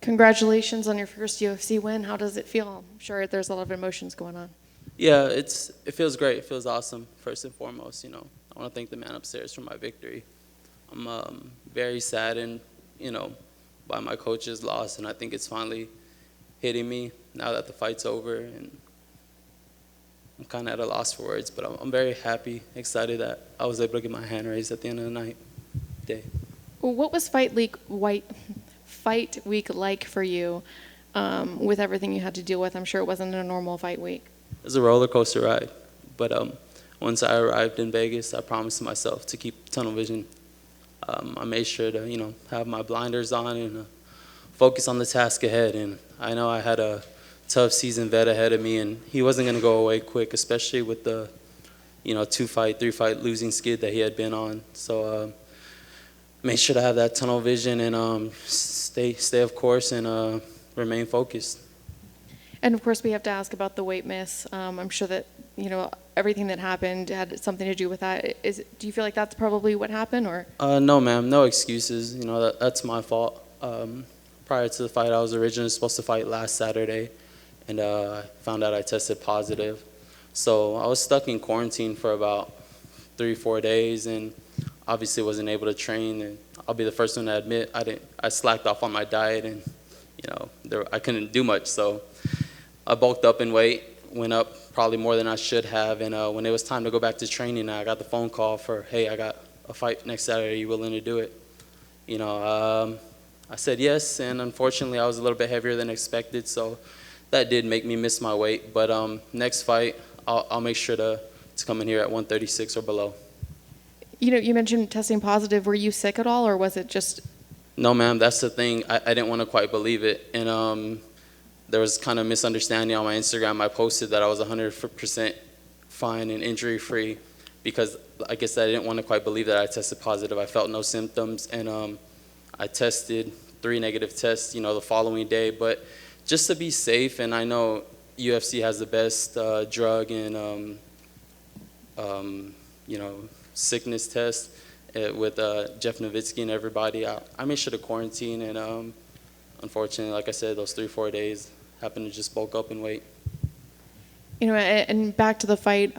Congratulations on your first UFC win. How does it feel? I'm sure there's a lot of emotions going on. Yeah, it feels great. It feels awesome. First and foremost, I want to thank the man upstairs for my victory. I'm very saddened, by my coach's loss, and I think it's finally hitting me now that the fight's over, and I'm kind of at a loss for words, but I'm very happy, excited that I was able to get my hand raised at the end of the day. Well, what was fight week like for you with everything you had to deal with? I'm sure it wasn't a normal fight week. It was a roller coaster ride, but once I arrived in Vegas, I promised myself to keep tunnel vision. I made sure to, have my blinders on and focus on the task ahead. And I know I had a tough seasoned vet ahead of me, and he wasn't going to go away quick, especially with the, 2-fight, 3-fight losing skid that he had been on. So made sure to have that tunnel vision and stay of course and remain focused. And of course, we have to ask about the weight miss. I'm sure that everything that happened had something to do with that. Do you feel like that's probably what happened, or? No, ma'am, no excuses. That's my fault. Prior to the fight, I was originally supposed to fight last Saturday, and I found out I tested positive. So I was stuck in quarantine for about 3-4 days, and obviously wasn't able to train. And I'll be the first one to admit I slacked off on my diet, and I couldn't do much. So I bulked up in weight, went up probably more than I should have, and when it was time to go back to training, I got the phone call for, hey, I got a fight next Saturday, are you willing to do it? I said yes, and unfortunately I was a little bit heavier than expected, so that did make me miss my weight. But next fight, I'll make sure to come in here at 136 or below. You mentioned testing positive. Were you sick at all, or was it just? No, ma'am, that's the thing. I didn't want to quite believe it, and there was kind of misunderstanding on my Instagram. I posted that I was 100% fine and injury-free because, like I said, I didn't want to quite believe that I tested positive. I felt no symptoms, and I tested 3 negative tests, the following day. But just to be safe, and I know UFC has the best drug and, sickness test with Jeff Nowitzki and everybody. I made sure to quarantine, and unfortunately, like I said, those 3-4 days happened to just bulk up and wait. And back to the fight,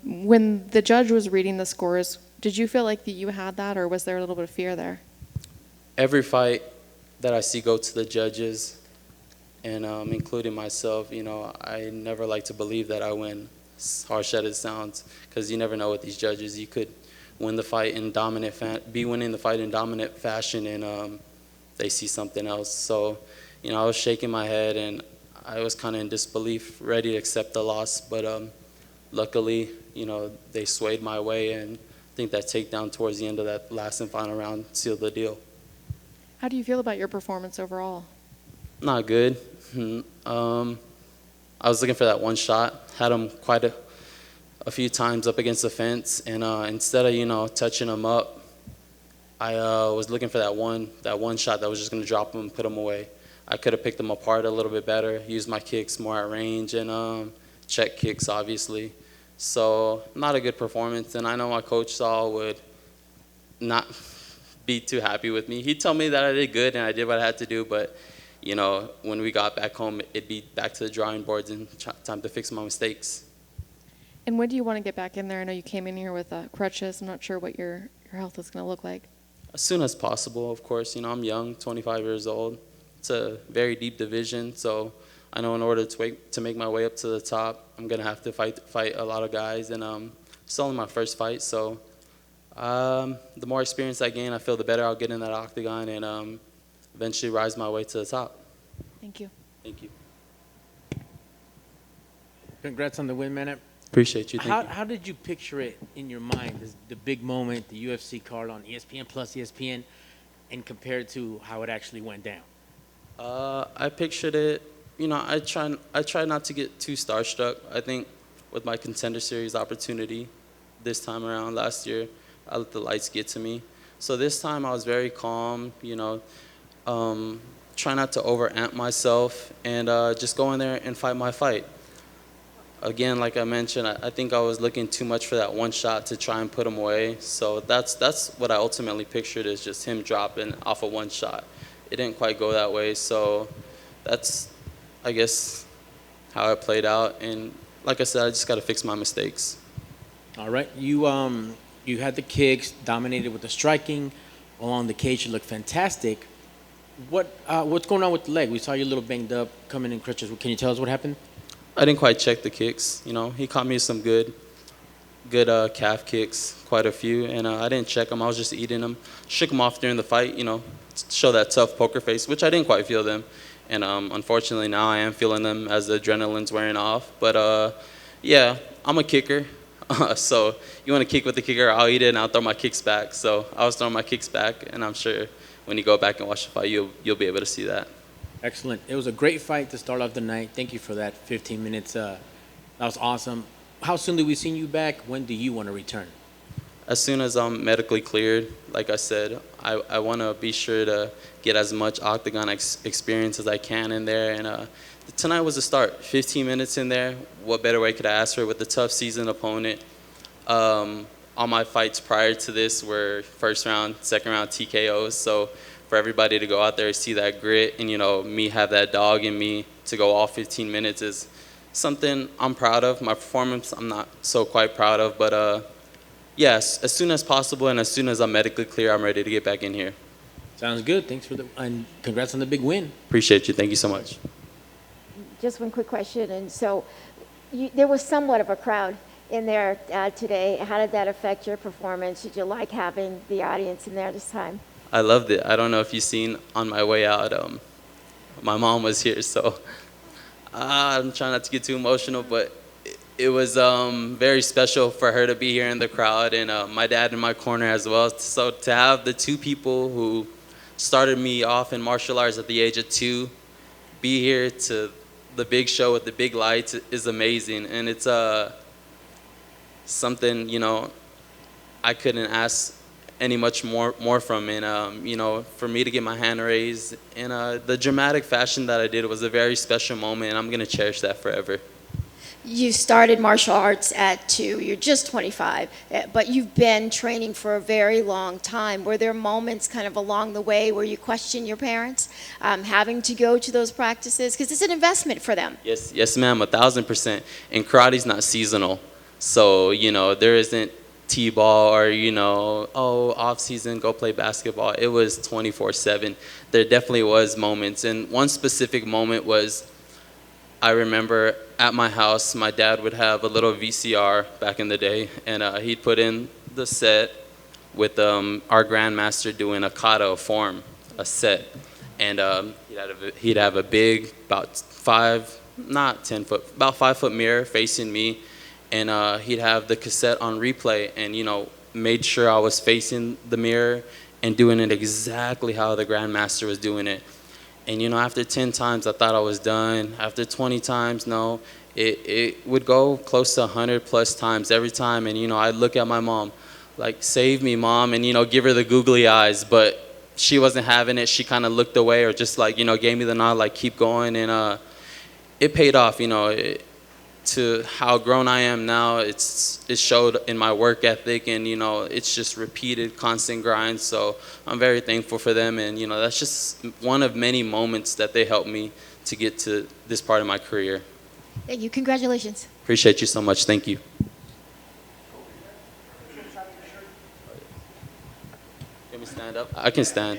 when the judge was reading the scores, did you feel like that you had that, or was there a little bit of fear there? Every fight that I see go to the judges, and including myself, I never like to believe that I win, as harsh as it sounds, because you never know with these judges. You could win the fight in be winning the fight in dominant fashion, and they see something else. So, I was shaking my head, and I was kind of in disbelief, ready to accept the loss. But luckily, they swayed my way, and I think that takedown towards the end of that last and final round sealed the deal. How do you feel about your performance overall? Not good. I was looking for that one shot, had him quite a few times up against the fence, and instead of touching him up, I was looking for that one shot that was just going to drop him and put him away. I could have picked him apart a little bit better, used my kicks more at range, and check kicks, obviously. So not a good performance, and I know my coach Saul would not be too happy with me. He told me that I did good and I did what I had to do, but when we got back home, it'd be back to the drawing boards and time to fix my mistakes. And when do you want to get back in there? I know you came in here with crutches. I'm not sure what your health is going to look like. As soon as possible, of course. I'm young, 25 years old. It's a very deep division, so I know in order to make my way up to the top, I'm going to have to fight a lot of guys, and it's only my first fight, so the more experience I gain, I feel the better I'll get in that octagon and eventually rise my way to the top. Thank you. Thank you. Congrats on the win, man. Appreciate you. Thank you. How did you picture it in your mind, the big moment, the UFC card on ESPN plus ESPN, and compared to how it actually went down? I pictured it, I try not to get too starstruck. I think with my Contender Series opportunity this time around last year, I let the lights get to me. So this time I was very calm, try not to overamp myself and just go in there and fight my fight. Again, like I mentioned, I think I was looking too much for that one shot to try and put him away. So that's what I ultimately pictured, is just him dropping off of one shot. it didn't quite go that way. So that's, I guess, how it played out. And like I said, I just got to fix my mistakes. All right, you had the kicks, dominated with the striking, along the cage. You looked fantastic. What's going on with the leg? We saw you a little banged up, coming in crutches. Can you tell us what happened? I didn't quite check the kicks. You know, he caught me some good calf kicks, quite a few, and I didn't check them. I was just eating them. Shook them off during the fight, you know, to show that tough poker face, which I didn't quite feel them. And unfortunately, now I am feeling them as the adrenaline's wearing off. But yeah, I'm a kicker. So you want to kick with the kicker, I'll eat it and I'll throw my kicks back. So I was throwing my kicks back, and I'm sure when you go back and watch the fight, you'll be able to see that. Excellent. It was a great fight to start off the night. Thank you for that 15 minutes. That was awesome. How soon do we see you back? When do you want to return? As soon as I'm medically cleared, like I said, I want to be sure to get as much octagon experience as I can in there. And tonight was a start. 15 minutes in there. What better way could I ask for with a tough seasoned opponent? All my fights prior to this were first round, second round TKOs. So for everybody to go out there and see that grit and, you know, me have that dog in me to go all 15 minutes is something I'm proud of. My performance I'm not so quite proud of, but yes, as soon as possible and as soon as I'm medically clear, I'm ready to get back in here. Sounds good. Thanks and congrats on the big win. Appreciate you. Thank you so much. Just one quick question. And so there was somewhat of a crowd in there today. How did that affect your performance? Did you like having the audience in there this time? I loved it. I don't know if you've seen on my way out, my mom was here, so I'm trying not to get too emotional, but it was very special for her to be here in the crowd, and my dad in my corner as well. So to have the two people who started me off in martial arts at the age of 2 be here to the big show with the big lights is amazing, and it's something, you know, I couldn't ask any much more from. And you know, for me to get my hand raised in the dramatic fashion that I did was a very special moment, and I'm gonna cherish that forever. You started martial arts at 2. You're just 25, but you've been training for a very long time. Were there moments kind of along the way where you questioned your parents having to go to those practices? Because it's an investment for them. Yes, ma'am, 1,000%. And karate's not seasonal, so you know there isn't T-ball or, you know, oh, off season, go play basketball. It was 24/7. There definitely was moments, and one specific moment was, I remember at my house, my dad would have a little VCR back in the day, and he'd put in the set with our grandmaster doing a kata form, a set. And he'd have a big, about 5, not 10 foot, about 5 foot mirror facing me, and he'd have the cassette on replay, and, you know, made sure I was facing the mirror and doing it exactly how the grandmaster was doing it. And, you know, after 10 times, I thought I was done. After 20 times, no. It would go close to 100 plus times every time. And, you know, I'd look at my mom, like, save me, Mom, and, you know, give her the googly eyes. But she wasn't having it. She kind of looked away or just, like, you know, gave me the nod, like, keep going. And it paid off, you know. To how grown I am now, it showed in my work ethic, and, you know, it's just repeated, constant grind. So I'm very thankful for them, and, you know, that's just one of many moments that they helped me to get to this part of my career. Thank you. Congratulations. Appreciate you so much. Thank you. Can we stand up? I can stand.